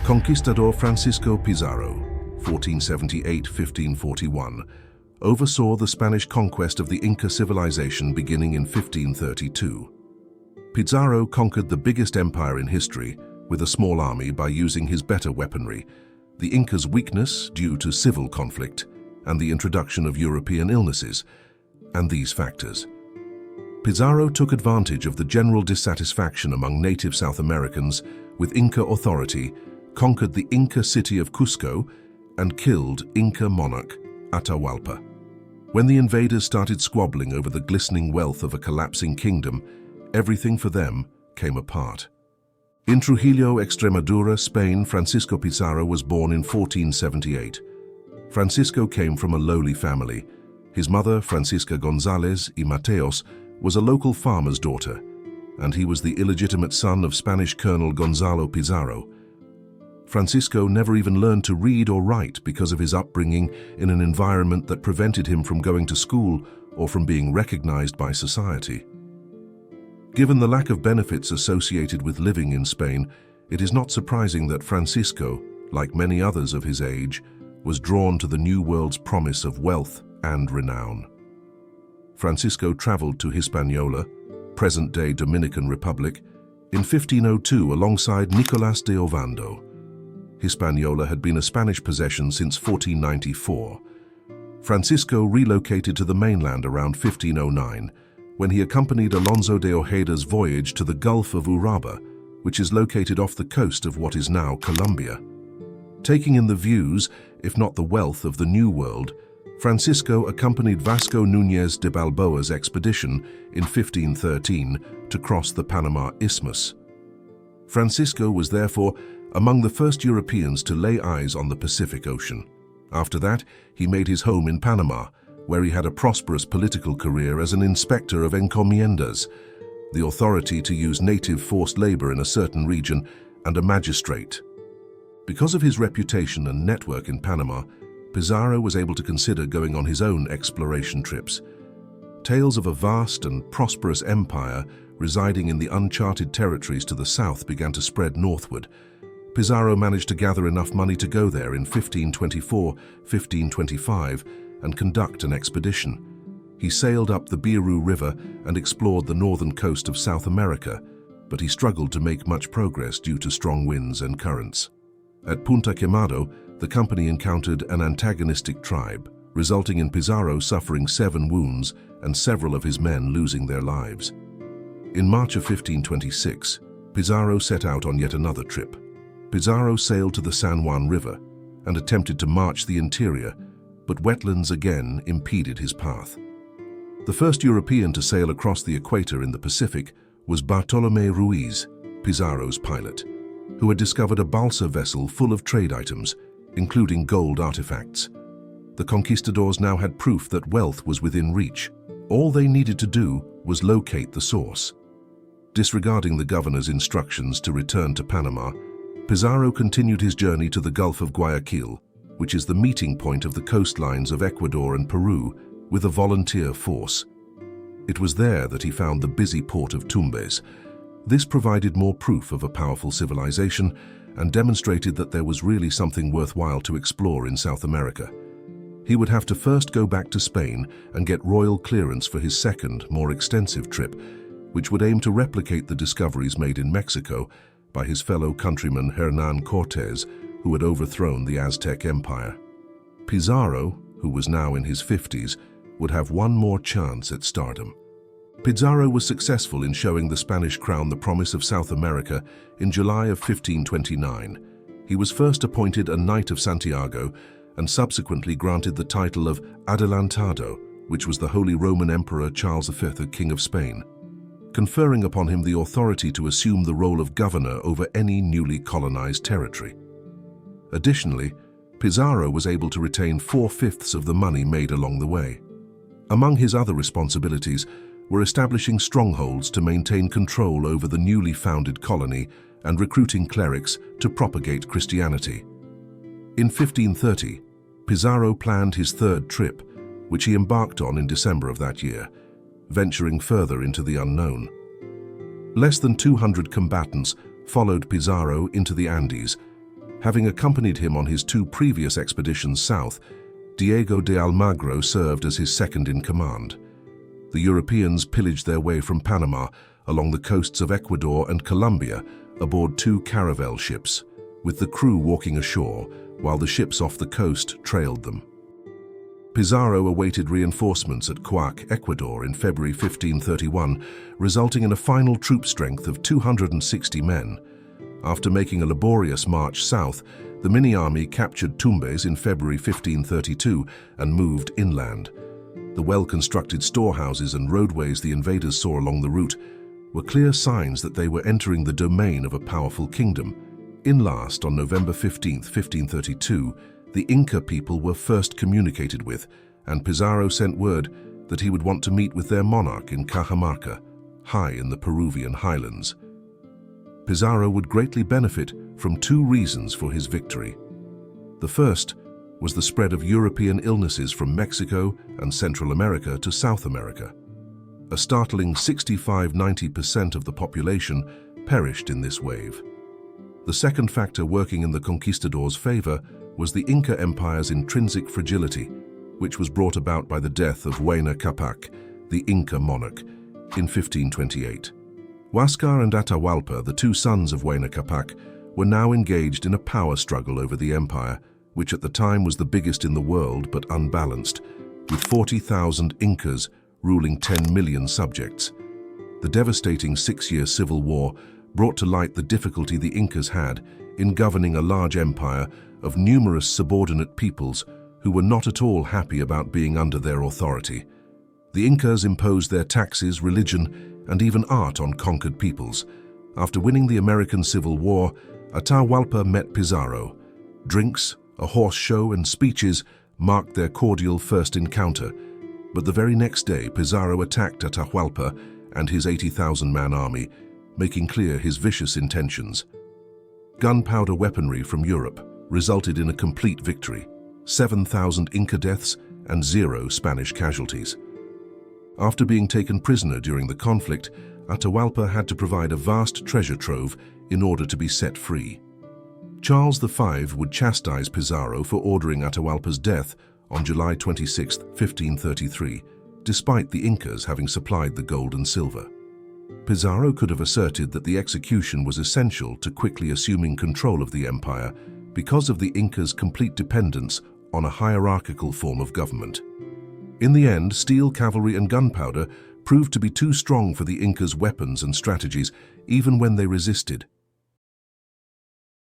Conquistador Francisco Pizarro, 1478-1541, oversaw the Spanish conquest of the Inca civilization beginning in 1532. Pizarro conquered the biggest empire in history with a small army by using his better weaponry, the Incas' weakness due to civil conflict, and the introduction of European illnesses, and these factors. Pizarro took advantage of the general dissatisfaction among native South Americans with Inca authority, conquered the Inca city of Cusco, and killed Inca monarch Atahualpa. When the invaders started squabbling over the glistening wealth of a collapsing kingdom, everything for them came apart. In Trujillo, Extremadura, Spain, Francisco Pizarro was born in 1478. Francisco came from a lowly family. His mother, Francisca González y Mateos, was a local farmer's daughter, and he was the illegitimate son of Spanish Colonel Gonzalo Pizarro. Francisco never even learned to read or write because of his upbringing in an environment that prevented him from going to school or from being recognized by society. Given the lack of benefits associated with living in Spain, it is not surprising that Francisco, like many others of his age, was drawn to the New World's promise of wealth and renown. Francisco traveled to Hispaniola, present-day Dominican Republic, in 1502 alongside Nicolás de Ovando. Hispaniola had been a Spanish possession since 1494. Francisco relocated to the mainland around 1509, when he accompanied Alonso de Ojeda's voyage to the Gulf of Urabá, which is located off the coast of what is now Colombia. Taking in the views, if not the wealth, of the New World, Francisco accompanied Vasco Núñez de Balboa's expedition in 1513 to cross the Panama Isthmus. Francisco was therefore among the first Europeans to lay eyes on the Pacific Ocean. After that, he made his home in Panama, where he had a prosperous political career as an inspector of encomiendas, the authority to use native forced labor in a certain region, and a magistrate. Because of his reputation and network in Panama, Pizarro was able to consider going on his own exploration trips. Tales of a vast and prosperous empire residing in the uncharted territories to the south began to spread northward. Pizarro managed to gather enough money to go there in 1524-1525 and conduct an expedition. He sailed up the Biru River and explored the northern coast of South America, but he struggled to make much progress due to strong winds and currents. At Punta Quemado, the company encountered an antagonistic tribe, resulting in Pizarro suffering 7 wounds and several of his men losing their lives. In March of 1526, Pizarro set out on yet another trip. Pizarro sailed to the San Juan River and attempted to march the interior, but wetlands again impeded his path. The first European to sail across the equator in the Pacific was Bartolomé Ruiz, Pizarro's pilot, who had discovered a balsa vessel full of trade items, including gold artifacts. The conquistadors now had proof that wealth was within reach. All they needed to do was locate the source. Disregarding the governor's instructions to return to Panama, Pizarro continued his journey to the Gulf of Guayaquil, which is the meeting point of the coastlines of Ecuador and Peru, with a volunteer force. It was there that he found the busy port of Tumbes. This provided more proof of a powerful civilization and demonstrated that there was really something worthwhile to explore in South America. He would have to first go back to Spain and get royal clearance for his second, more extensive trip, which would aim to replicate the discoveries made in Mexico by his fellow countryman Hernán Cortés, who had overthrown the Aztec Empire. Pizarro, who was now in his 50s, would have one more chance at stardom. Pizarro was successful in showing the Spanish crown the promise of South America in July of 1529. He was first appointed a Knight of Santiago and subsequently granted the title of Adelantado, which was the Holy Roman Emperor Charles V, King of Spain, conferring upon him the authority to assume the role of governor over any newly colonized territory. Additionally, Pizarro was able to retain 4/5 of the money made along the way. Among his other responsibilities were establishing strongholds to maintain control over the newly founded colony and recruiting clerics to propagate Christianity. In 1530, Pizarro planned his third trip, which he embarked on in December of that year, venturing further into the unknown. Less than 200 combatants followed Pizarro into the Andes, Having accompanied him on his 2 previous expeditions south, Diego de Almagro served as his second-in-command. The Europeans pillaged their way from Panama along the coasts of Ecuador and Colombia aboard 2 caravel ships, with the crew walking ashore while the ships off the coast trailed them. Pizarro awaited reinforcements at 𝙭, Ecuador in February 1531, resulting in a final troop strength of 260 men. After making a laborious march south, the mini-army captured Tumbes in February 1532 and moved inland. The well-constructed storehouses and roadways the invaders saw along the route were clear signs that they were entering the domain of a powerful kingdom. In last, on November 15, 1532, the Inca people were first communicated with, and Pizarro sent word that he would want to meet with their monarch in Cajamarca, high in the Peruvian highlands. Pizarro would greatly benefit from 2 reasons for his victory. The first was the spread of European illnesses from Mexico and Central America to South America. A startling 65–90% of the population perished in this wave. The second factor working in the conquistadors' favor was the Inca Empire's intrinsic fragility, which was brought about by the death of ḥuayna Cápac, the Inca monarch, in 1528. Huáscar and Atahualpa, the 2 sons of ḥuayna Cápac, were now engaged in a power struggle over the empire, which at the time was the biggest in the world but unbalanced, with 40,000 Incas ruling 10 million subjects. The devastating 6-year civil war brought to light the difficulty the Incas had in governing a large empire of numerous subordinate peoples who were not at all happy about being under their authority. The Incas imposed their taxes, religion, and even art on conquered peoples. After winning the American Civil War, Atahualpa met Pizarro. Drinks, a horse show, and speeches marked their cordial first encounter. But the very next day, Pizarro attacked Atahualpa and his 80,000-man army, making clear his vicious intentions. Gunpowder weaponry from Europe resulted in a complete victory, 7,000 Inca deaths and 0 Spanish casualties. After being taken prisoner during the conflict, Atahualpa had to provide a vast treasure trove in order to be set free. Charles V would chastise Pizarro for ordering Atahualpa's death on July 26, 1533, despite the Incas having supplied the gold and silver. Pizarro could have asserted that the execution was essential to quickly assuming control of the empire because of the Incas' complete dependence on a hierarchical form of government. In the end, steel cavalry and gunpowder proved to be too strong for the Incas' weapons and strategies, even when they resisted.